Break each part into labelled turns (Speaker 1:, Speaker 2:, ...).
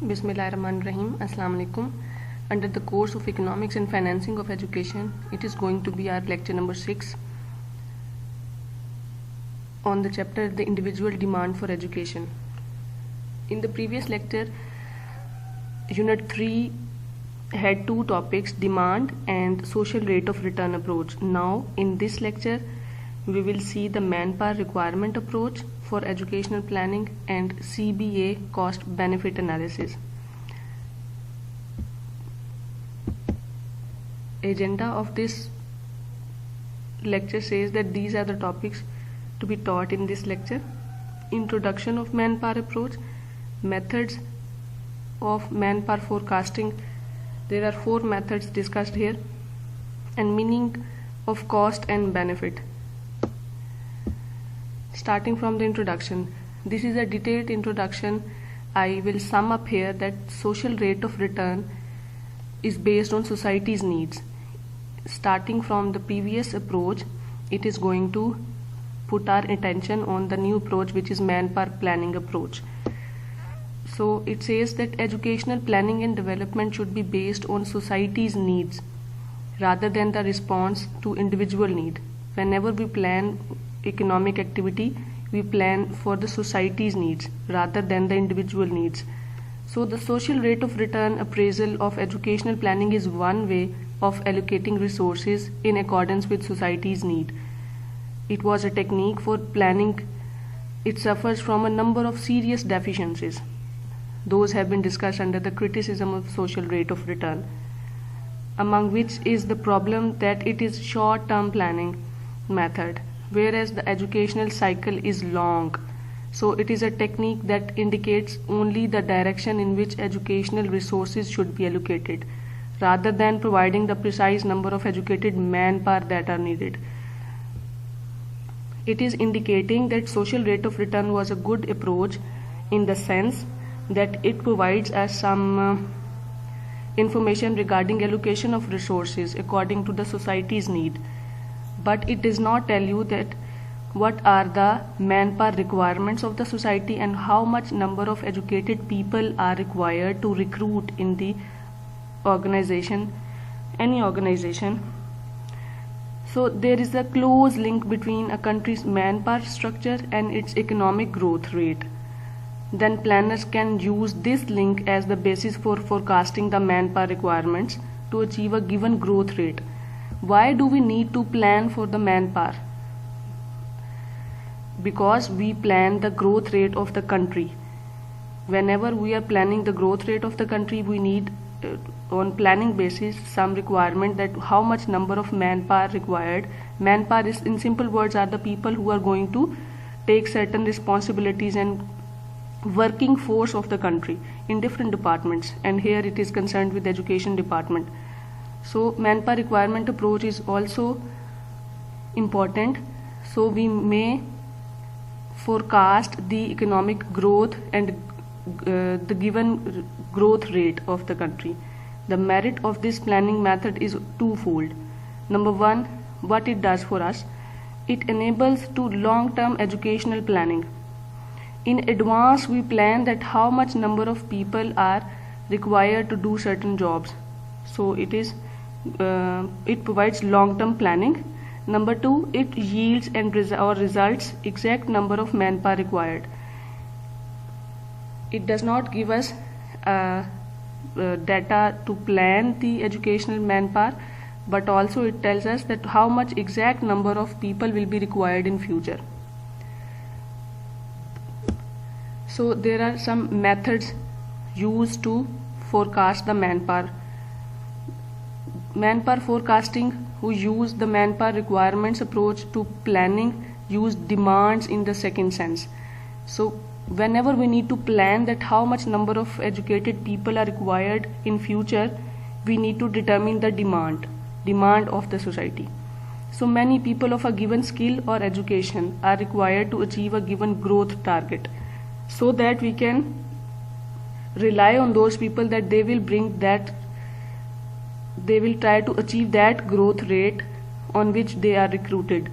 Speaker 1: Bismillahirrahmanirrahim. Assalamu alaikum. Under the course of Economics and Financing of Education, it is going to be our lecture number 6 on the chapter The Individual Demand for Education. In the previous lecture, Unit 3 had two topics, demand and social rate of return approach. Now, in this lecture, we will see the manpower requirement approach for educational planning and CBA cost benefit analysis. Agenda of this lecture says that these are the topics to be taught in this lecture: introduction of manpower approach, methods of manpower forecasting. There are 4 methods discussed here, and meaning of cost and benefit. Starting from the introduction, this is a detailed introduction. I will sum up here that social rate of return is based on society's needs. Starting from the previous approach, it is going to put our attention on the new approach, which is manpower planning approach. So it says that educational planning and development should be based on society's needs rather than the response to individual need. Whenever we plan economic activity, we plan for the society's needs rather than the individual needs. So the social rate of return appraisal of educational planning is one way of allocating resources in accordance with society's need. It was a technique for planning. It suffers from a number of serious deficiencies. Those have been discussed under the criticism of social rate of return, among which is the problem that it is short-term planning method, whereas the educational cycle is long. So it is a technique that indicates only the direction in which educational resources should be allocated, rather than providing the precise number of educated manpower that are needed. It is indicating that social rate of return was a good approach in the sense that it provides us some information regarding allocation of resources according to the society's need. But it does not tell you that what are the manpower requirements of the society and how much number of educated people are required to recruit in the organization, any organization. So there is a close link between a country's manpower structure and its economic growth rate. Then planners can use this link as the basis for forecasting the manpower requirements to achieve a given growth rate. Why do we need to plan for the manpower? Because we plan the growth rate of the country. Whenever we are planning the growth rate of the country, we need on planning basis some requirement that how much number of manpower required. Manpower is, in simple words, are the people who are going to take certain responsibilities and working force of the country in different departments, and here it is concerned with education department. So manpower requirement approach is also important, so we may forecast the economic growth and the given growth rate of the country. The merit of this planning method is twofold. Number one, what it does for us, it enables to long-term educational planning. In advance, we plan that how much number of people are required to do certain jobs. So it provides long-term planning. Number two, it yields and results exact number of manpower required. It does not give us data to plan the educational manpower, but also it tells us that how much exact number of people will be required in future. So there are some methods used to forecast the manpower. Manpower forecasting, who use the manpower requirements approach to planning, use demands in the second sense. So whenever we need to plan that how much number of educated people are required in future, we need to determine the demand of the society. So many people of a given skill or education are required to achieve a given growth target, so that we can rely on those people that they will try to achieve that growth rate on which they are recruited.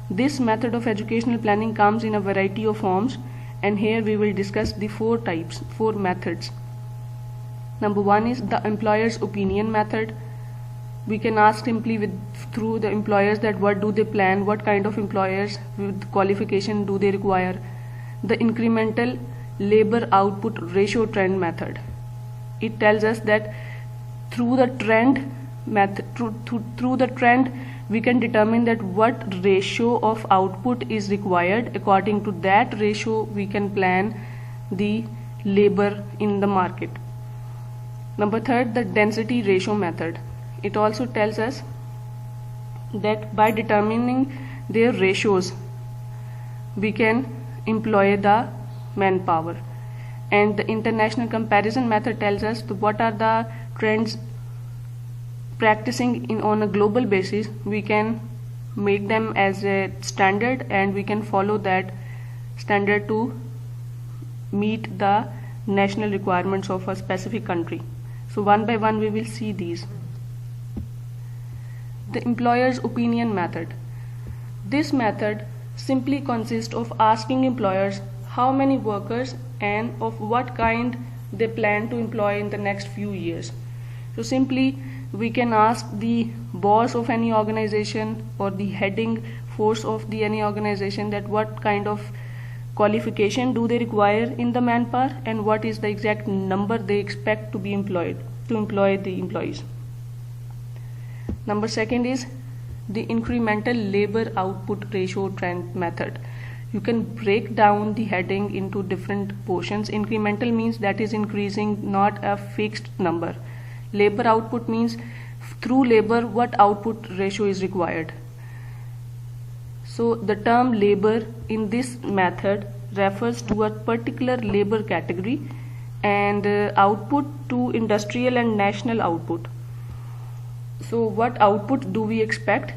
Speaker 1: This method of educational planning comes in a variety of forms, and here we will discuss the four methods. Number one is the employer's opinion method. We can ask simply through the employers that what do they plan, what kind of employers with qualification do they require. The incremental labor output ratio trend method. It tells us that through the trend method, through the trend, we can determine that what ratio of output is required. According to that ratio, we can plan the labor in the market. Number third, the density ratio method. It also tells us that by determining their ratios, we can employ the manpower. And the international comparison method tells us what are the trends practicing on a global basis. We can make them as a standard and we can follow that standard to meet the national requirements of a specific country. So one by one we will see these. The employer's opinion method. This method simply consists of asking employers how many workers and of what kind they plan to employ in the next few years. So simply we can ask the boss of any organization or the heading force of any organization that what kind of qualification do they require in the manpower and what is the exact number they expect to be employed to employ the employees. Number second is the incremental labor output ratio trend method. You can break down the heading into different portions. Incremental means that is increasing, not a fixed number. Labor output means through labor what output ratio is required. So the term labor in this method refers to a particular labor category and output to industrial and national output. So what output do we expect?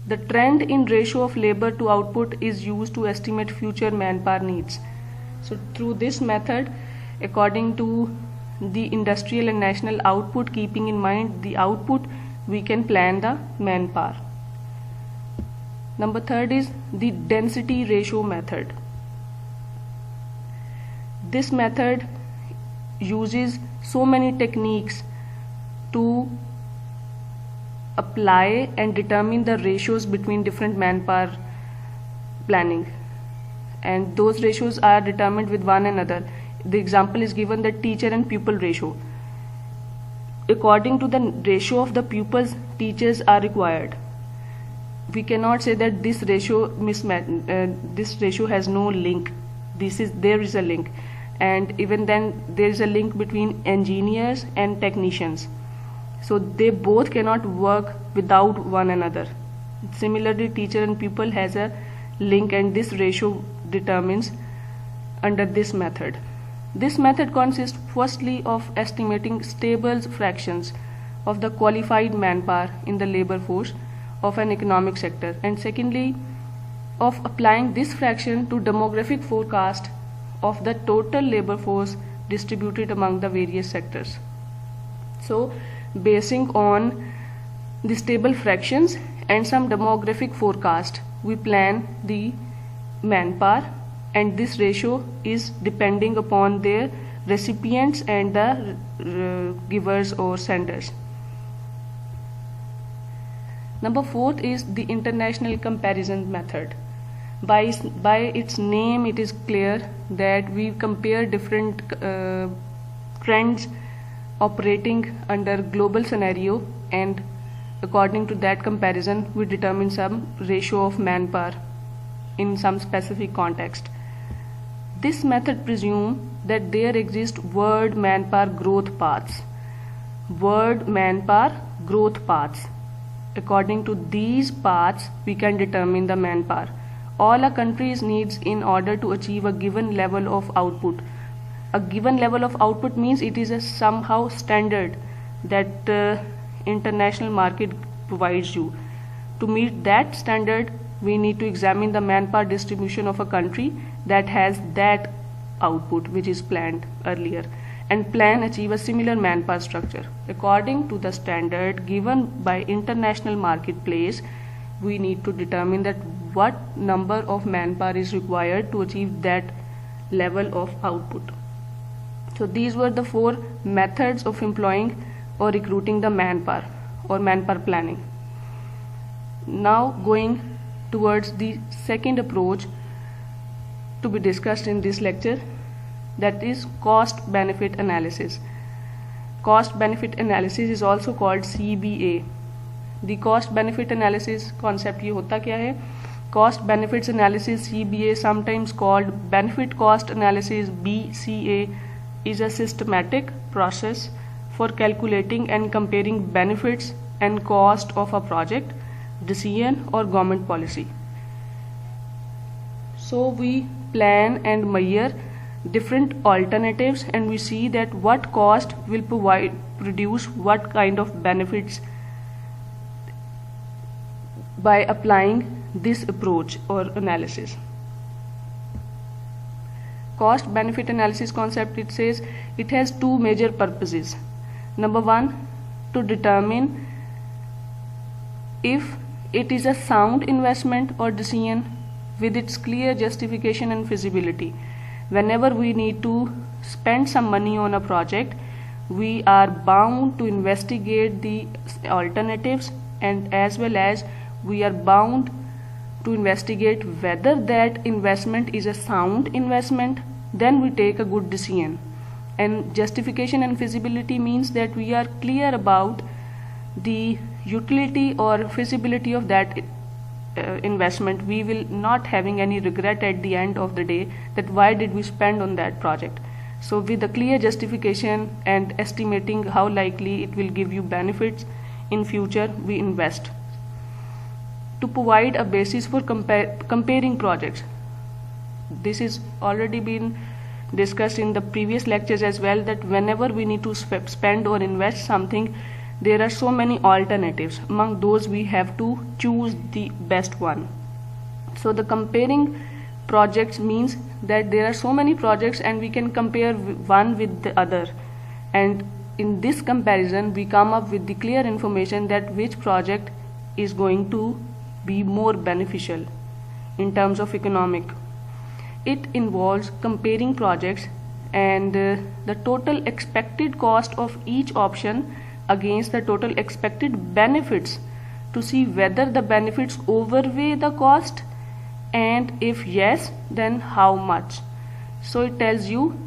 Speaker 1: The trend in ratio of labor to output is used to estimate future manpower needs. So through this method, according to the industrial and national output, keeping in mind the output, we can plan the manpower. Number third is the density ratio method. This method uses so many techniques to apply and determine the ratios between different manpower planning, and those ratios are determined with one another. The example is given, the teacher and pupil ratio. According to the ratio of the pupils, teachers are required. We cannot say that this ratio has no link. There is a link, and even then there is a link between engineers and technicians. So they both cannot work without one another. Similarly, teacher and pupil has a link, and this ratio determines under this method. This method consists firstly of estimating stable fractions of the qualified manpower in the labor force of an economic sector, and secondly of applying this fraction to demographic forecast of the total labor force distributed among the various sectors. So basing on the stable fractions and some demographic forecast, we plan the manpower, and this ratio is depending upon their recipients and the givers or senders. Number fourth is the international comparison method. By its name, it is clear that we compare different trends operating under global scenario, and according to that comparison we determine some ratio of manpower in some specific context. This method presumes that there exist world manpower growth paths. According to these paths, we can determine the manpower. All a country's needs in order to achieve a given level of output. A given level of output means it is a somehow standard that international market provides you. To meet that standard, we need to examine the manpower distribution of a country that has that output which is planned earlier, and plan achieve a similar manpower structure. According to the standard given by international marketplace, we need to determine that what number of manpower is required to achieve that level of output. So these were the 4 methods of employing or recruiting the manpower or manpower planning. Now going towards the second approach to be discussed in this lecture, that is cost benefit analysis. Cost benefit analysis is also called CBA. The cost benefit analysis concept ये होता क्या है? Cost benefits analysis CBA, sometimes called benefit cost analysis BCA, is a systematic process for calculating and comparing benefits and cost of a project, decision or government policy. So we plan and measure different alternatives and we see that what cost will produce what kind of benefits by applying this approach or analysis. Cost benefit analysis concept, it says it has 2 major purposes. Number 1, to determine if it is a sound investment or decision with its clear justification and feasibility. Whenever we need to spend some money on a project, we are bound to investigate the alternatives, and as well as we are bound to investigate whether that investment is a sound investment. Then we take a good decision. And justification and feasibility means that we are clear about the utility or feasibility of that investment. We will not having any regret at the end of the day that why did we spend on that project. So with a clear justification and estimating how likely it will give you benefits in future, we invest. To provide a basis for comparing projects. This is already been discussed in the previous lectures as well, that whenever we need to spend or invest something, there are so many alternatives. Among those we have to choose the best one. So the comparing projects means that there are so many projects and we can compare one with the other, and in this comparison we come up with the clear information that which project is going to be more beneficial in terms of economic. It involves comparing projects and the total expected cost of each option against the total expected benefits to see whether the benefits overweigh the cost, and if yes, then how much. So it tells you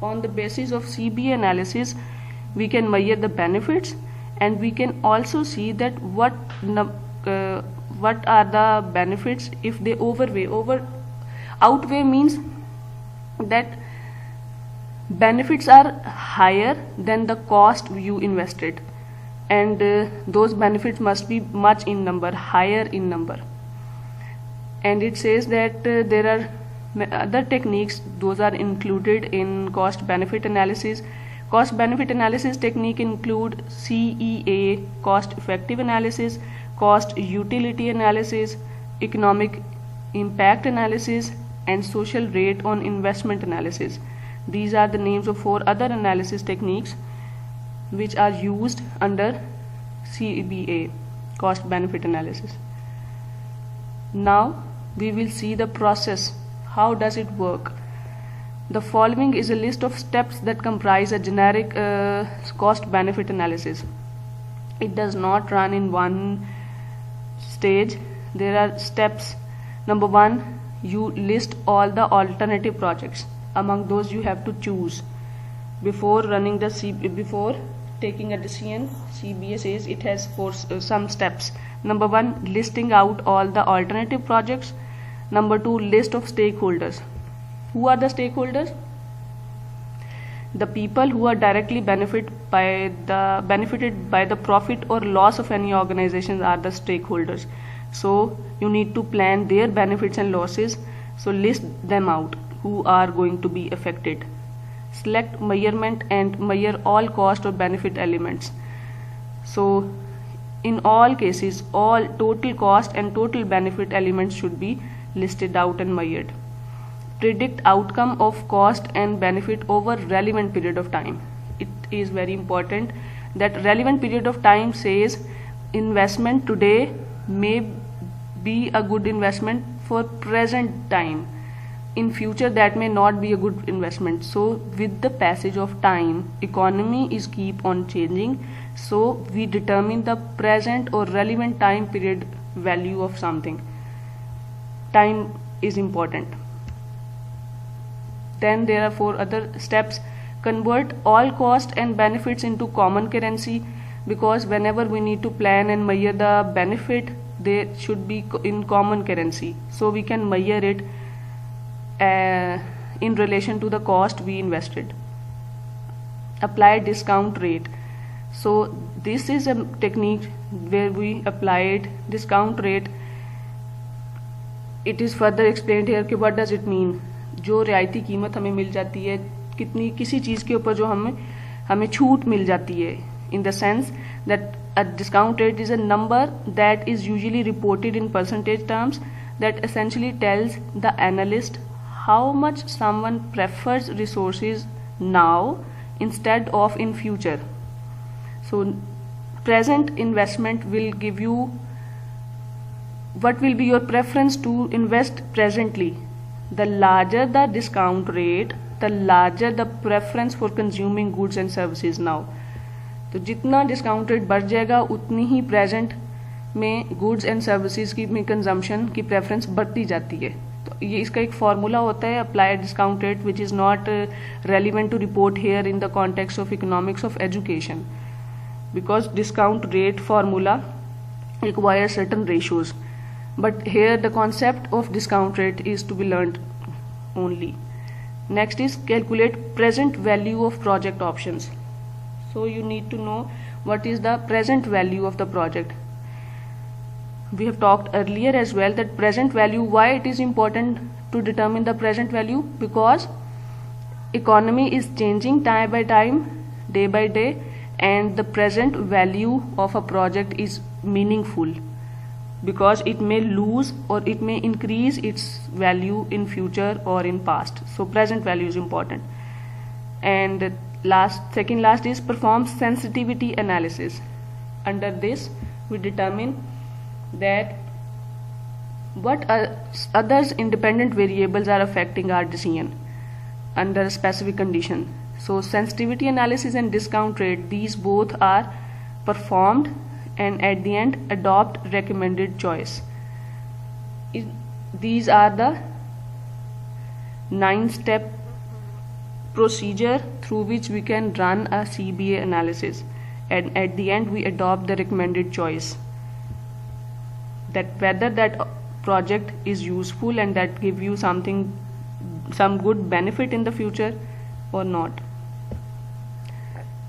Speaker 1: on the basis of CBA analysis we can measure the benefits, and we can also see that what are the benefits if they outweigh. Outweigh means that benefits are higher than the cost you invested, and those benefits must be much in number, higher in number. And it says that there are other techniques, those are included in cost benefit analysis. Cost benefit analysis technique include CEA, cost effective analysis, cost utility analysis, economic impact analysis, and social rate on investment analysis. These are the names of 4 other analysis techniques which are used under CBA, cost benefit analysis. Now we will see the process. How does it work? The following is a list of steps that comprise a generic cost benefit analysis. It does not run in one stage. There are steps. Number 1, you list all the alternative projects. Among those you have to choose before running before taking a decision. CBA says it has some steps. Number 1, listing out all the alternative projects. Number 2, list of stakeholders. Who are the stakeholders? The people who are directly benefited by the profit or loss of any organization are the stakeholders. So you need to plan their benefits and losses. So list them out, who are going to be affected. Select measurement and measure all cost or benefit elements. So in all cases, all total cost and total benefit elements should be listed out and measured. Predict outcome of cost and benefit over relevant period of time. It is very important that relevant period of time says investment today may be a good investment for present time, in future that may not be a good investment. So with the passage of time, economy is keep on changing, so we determine the present or relevant time period value of something. Time is important. Then there are 4 other steps. Convert all cost and benefits into common currency, because whenever we need to plan and measure the benefit, they should be in common currency, so we can measure it in relation to the cost we invested. Apply discount rate. So this is a technique where we applied discount rate. It is further explained here कि what does it mean. जो रियायती कीमत हमें मिल जाती है किसी चीज़ के ऊपर जो हमें छूट मिल जाती है, in the sense that a discount rate is a number that is usually reported in percentage terms that essentially tells the analyst how much someone prefers resources now instead of in future. So present investment will give you what will be your preference to invest presently. The larger the discount rate, the larger the preference for consuming goods and services now. तो जितना discount rate बढ़ जाएगा उतनी ही present में goods and services की में consumption की preference बढ़ती जाती है. तो ये इसका एक फॉर्मूला होता है, apply discount rate, which is not relevant to report here in the context of economics of education, because discount rate formula require certain ratios, but here the concept of discount rate is to be learned only. Next is calculate present value of project options. So you need to know what is the present value of the project. We have talked earlier as well that present value, why it is important to determine the present value, because economy is changing time by time, day by day, and the present value of a project is meaningful because it may lose or it may increase its value in future or in past. So present value is important. And second last is perform sensitivity analysis. Under this we determine that what others independent variables are affecting our decision under a specific condition. So sensitivity analysis and discount rate, these both are performed and at the end adopt recommended choice. These are the 9-step procedure through which we can run a CBA analysis, and at the end we adopt the recommended choice, that whether that project is useful and that give you some good benefit in the future or not.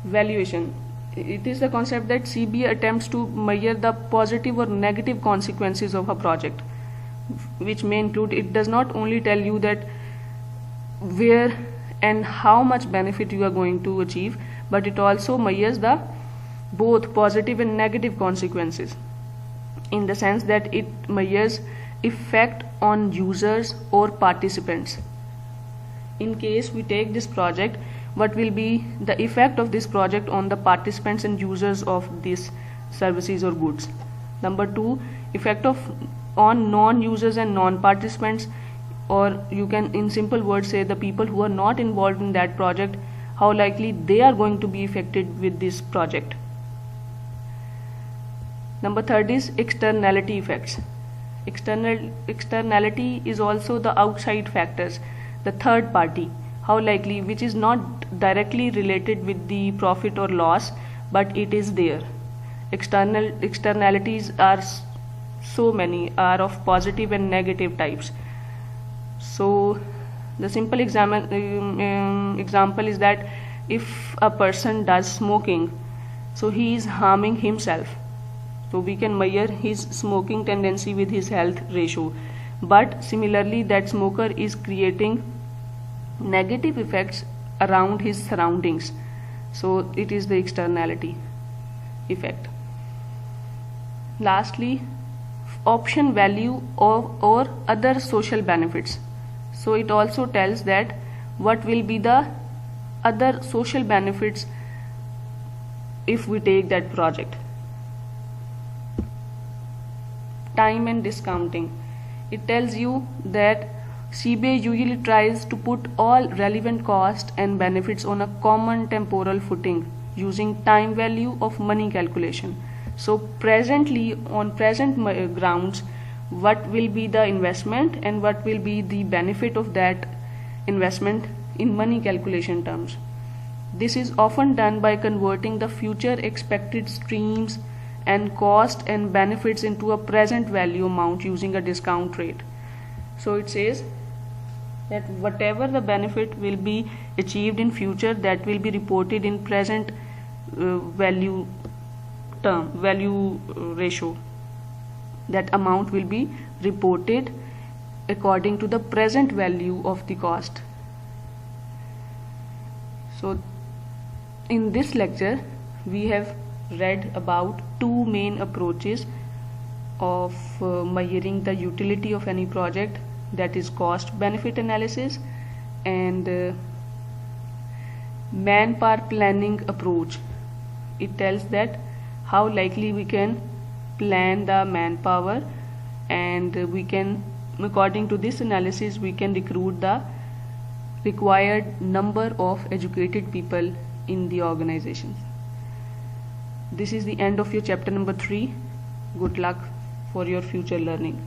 Speaker 1: Valuation. It is the concept that CBA attempts to measure the positive or negative consequences of a project, which may include, it does not only tell you that where and how much benefit you are going to achieve, but it also measures the both positive and negative consequences, in the sense that it measures effect on users or participants. In case we take this project, what will be the effect of this project on the participants and users of these services or goods. Number 2, effect on non-users and non-participants, or you can in simple words say the people who are not involved in that project, how likely they are going to be affected with this project. Number 3 is externality effects. Externality is also the outside factors, the third party, how likely, which is not directly related with the profit or loss, but it is there. Externalities are so many, are of positive and negative types. So the simple example is that if a person does smoking, so he is harming himself. So we can measure his smoking tendency with his health ratio. But similarly, that smoker is creating negative effects around his surroundings. So it is the externality effect. Lastly, option value or other social benefits. So it also tells that what will be the other social benefits if we take that project. Time and discounting. It tells you that CBA usually tries to put all relevant costs and benefits on a common temporal footing using time value of money calculation. So presently, on present grounds, what will be the investment and what will be the benefit of that investment in money calculation terms. This is often done by converting the future expected streams and cost and benefits into a present value amount using a discount rate. So it says that whatever the benefit will be achieved in future, that will be reported in present value ratio. That amount will be reported according to the present value of the cost. So in this lecture we have read about two main approaches of measuring the utility of any project, that is cost benefit analysis and manpower planning approach. It tells that how likely we can plan the manpower, and we can, according to this analysis, we can recruit the required number of educated people in the organization. This is the end of your chapter number 3. Good luck for your future learning.